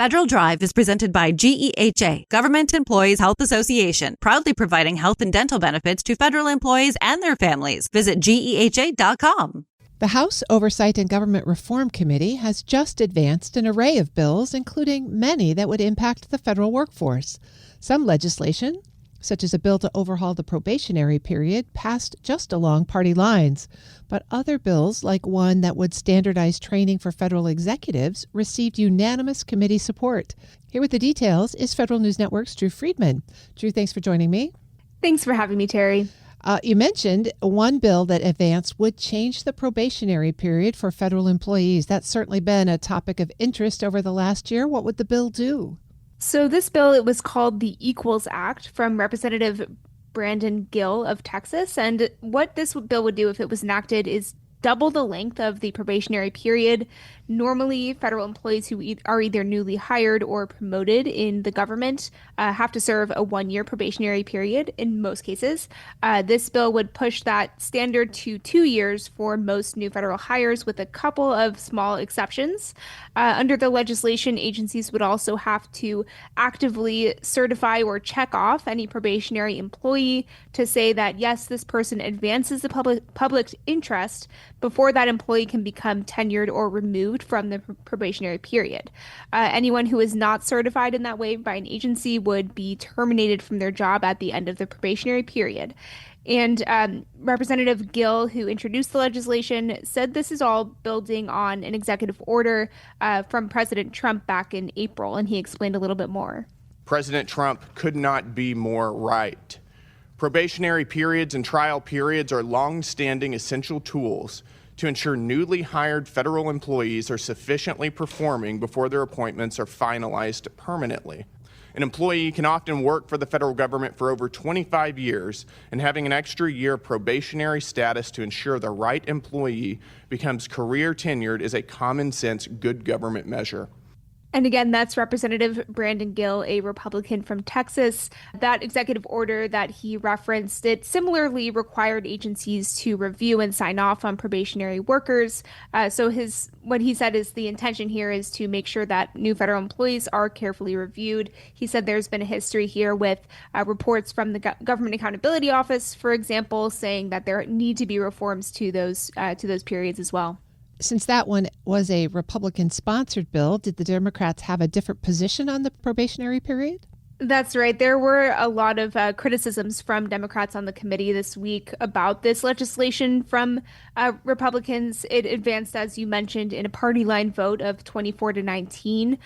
Federal Drive is presented by GEHA, Government Employees Health Association, proudly providing health and dental benefits to federal employees and their families. Visit GEHA.com. The House Oversight and Government Reform Committee has just advanced an array of bills, including many that would impact the federal workforce. Some legislation, such as a bill to overhaul the probationary period, passed just along party lines. But other bills, like one that would standardize training for federal executives, received unanimous committee support. Here with the details is Federal News Network's Drew Friedman. Drew, thanks for joining me. Thanks for having me, Terry. You mentioned one bill that advanced would change the probationary period for federal employees. That's certainly been a topic of interest over the last year. What would the bill do? So this bill, it was called the Equals Act from Representative Brandon Gill of Texas. And what this bill would do if it was enacted is double the length of the probationary period. Normally, federal employees who are either newly hired or promoted in the government have to serve a one-year probationary period in most cases. This bill would push that standard to 2 years for most new federal hires, with a couple of small exceptions. Under the legislation, agencies would also have to actively certify or check off any probationary employee to say that, yes, this person advances the public interest before that employee can become tenured or removed from the probationary period. Anyone who is not certified in that way by an agency would be terminated from their job at the end of the probationary period. And Representative Gill, who introduced the legislation, said this is all building on an executive order from President Trump back in April, and he explained a little bit more. President Trump could not be more right. Probationary periods and trial periods are long-standing essential tools to ensure newly hired federal employees are sufficiently performing before their appointments are finalized permanently. An employee can often work for the federal government for over 25 years, and having an extra year probationary status to ensure the right employee becomes career tenured is a common sense good government measure. And again, that's Representative Brandon Gill, a Republican from Texas. That executive order that he referenced, it similarly required agencies to review and sign off on probationary workers. So what he said is the intention here is to make sure that new federal employees are carefully reviewed. He said there's been a history here with reports from the Government Accountability Office, for example, saying that there need to be reforms to those periods as well. Since that one was a Republican-sponsored bill, did the Democrats have a different position on the probationary period? That's right. There were a lot of criticisms from Democrats on the committee this week about this legislation from Republicans. It advanced, as you mentioned, in a party line vote of 24-19.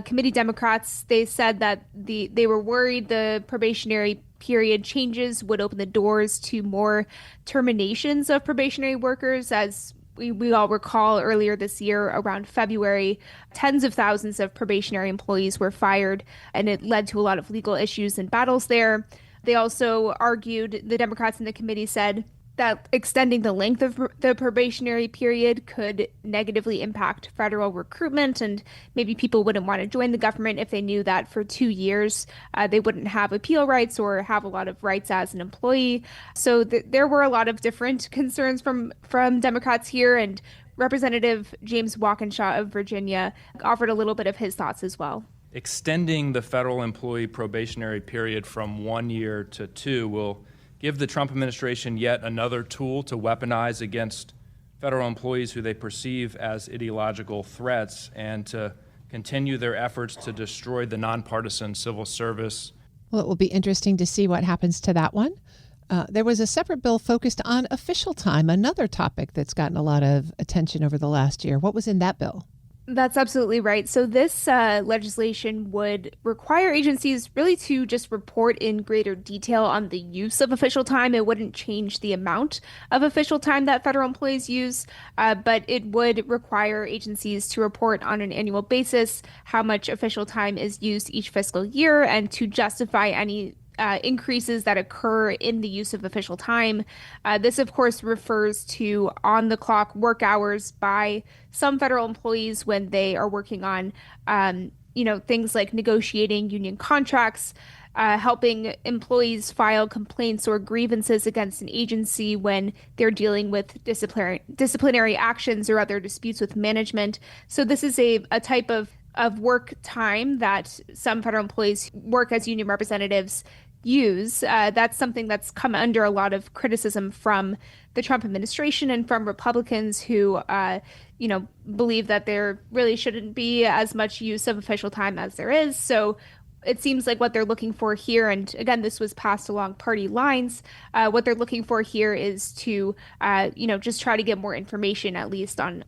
Committee Democrats, they said that they were worried the probationary period changes would open the doors to more terminations of probationary workers. As we all recall, earlier this year, around February, tens of thousands of probationary employees were fired, and it led to a lot of legal issues and battles there. They also argued, the Democrats in the committee said, that extending the length of the probationary period could negatively impact federal recruitment, and maybe people wouldn't want to join the government if they knew that for 2 years they wouldn't have appeal rights or have a lot of rights as an employee. So there were a lot of different concerns from Democrats here, and Representative James Walkinshaw of Virginia offered a little bit of his thoughts as well. Extending the federal employee probationary period from 1 year to 2 will give the Trump administration yet another tool to weaponize against federal employees who they perceive as ideological threats, and to continue their efforts to destroy the nonpartisan civil service. Well, it will be interesting to see what happens to that one. There was a separate bill focused on official time, another topic that's gotten a lot of attention over the last year. What was in that bill? That's absolutely right. So this legislation would require agencies really to just report in greater detail on the use of official time. It wouldn't change the amount of official time that federal employees use, but it would require agencies to report on an annual basis how much official time is used each fiscal year, and to justify any increases that occur in the use of official time. This, of course, refers to on-the-clock work hours by some federal employees when they are working on, things like negotiating union contracts, helping employees file complaints or grievances against an agency when they're dealing with disciplinary actions or other disputes with management. So this is a type of of work time that some federal employees who work as union representatives use. That's something that's come under a lot of criticism from the Trump administration and from Republicans who, believe that there really shouldn't be as much use of official time as there is. So it seems like what they're looking for here, and again, this was passed along party lines, what they're looking for here is to, just try to get more information, at least on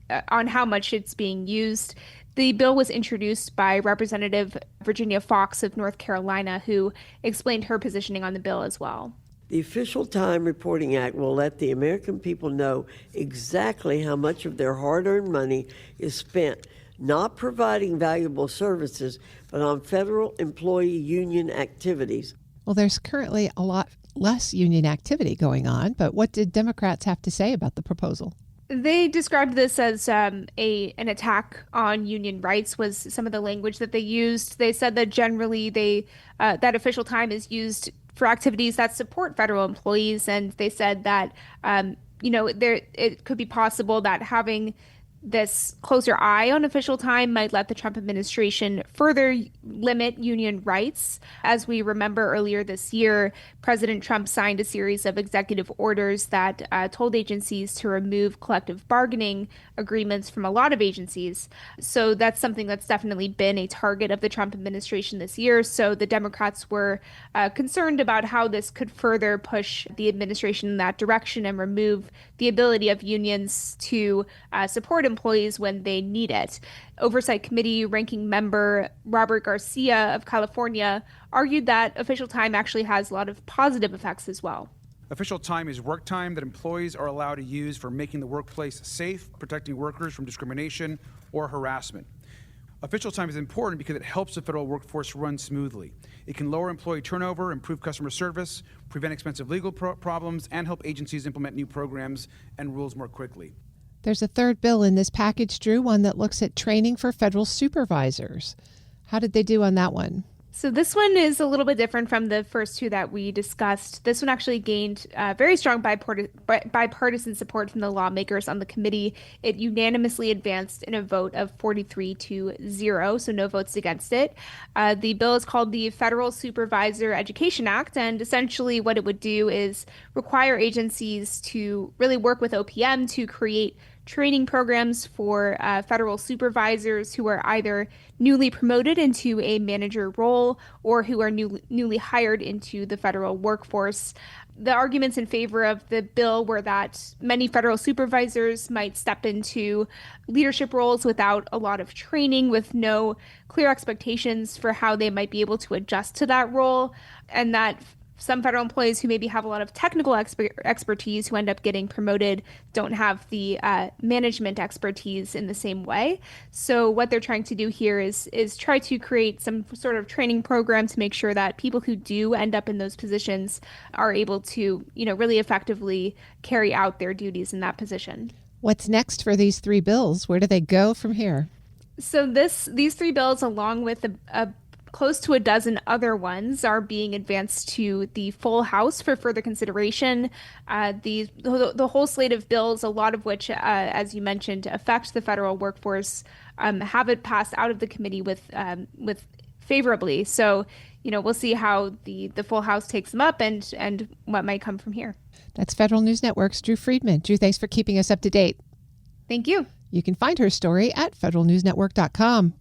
how much it's being used. The bill was introduced by Representative Virginia Foxx of North Carolina, who explained her positioning on the bill as well. The Official Time Reporting Act will let the American people know exactly how much of their hard-earned money is spent not providing valuable services, but on federal employee union activities. Well, there's currently a lot less union activity going on, but what did Democrats have to say about the proposal? They described this as an attack on union rights was some of the language that they used. They said that generally that official time is used for activities that support federal employees, and they said that it could be possible that having this closer eye on official time might let the Trump administration further limit union rights. As we remember earlier this year, President Trump signed a series of executive orders that told agencies to remove collective bargaining agreements from a lot of agencies. So that's something that's definitely been a target of the Trump administration this year. So the Democrats were concerned about how this could further push the administration in that direction and remove the ability of unions to support employees when they need it. Oversight Committee ranking member Robert Garcia of California argued that official time actually has a lot of positive effects as well. Official time is work time that employees are allowed to use for making the workplace safe, protecting workers from discrimination or harassment. Official time is important because it helps the federal workforce run smoothly. It can lower employee turnover, improve customer service, prevent expensive legal problems, and help agencies implement new programs and rules more quickly. There's a third bill in this package, Drew, one that looks at training for federal supervisors. How did they do on that one? So this one is a little bit different from the first two that we discussed. This one actually gained very strong bipartisan support from the lawmakers on the committee. It unanimously advanced in a vote of 43-0, so no votes against it. The bill is called the Federal Supervisor Education Act, and essentially what it would do is require agencies to really work with OPM to create training programs for federal supervisors who are either newly promoted into a manager role or who are newly hired into the federal workforce. The arguments in favor of the bill were that many federal supervisors might step into leadership roles without a lot of training, with no clear expectations for how they might be able to adjust to that role, and that some federal employees who maybe have a lot of technical expertise who end up getting promoted don't have the management expertise in the same way. So what they're trying to do here is try to create some sort of training program to make sure that people who do end up in those positions are able to, really effectively carry out their duties in that position. What's next for these three bills? Where do they go from here? So these three bills, along with a close to a dozen other ones, are being advanced to the full House for further consideration. The whole slate of bills, a lot of which, as you mentioned, affect the federal workforce, have it passed out of the committee with favorably. So, we'll see how the full House takes them up and what might come from here. That's Federal News Network's Drew Friedman. Drew, thanks for keeping us up to date. Thank you. You can find her story at federalnewsnetwork.com.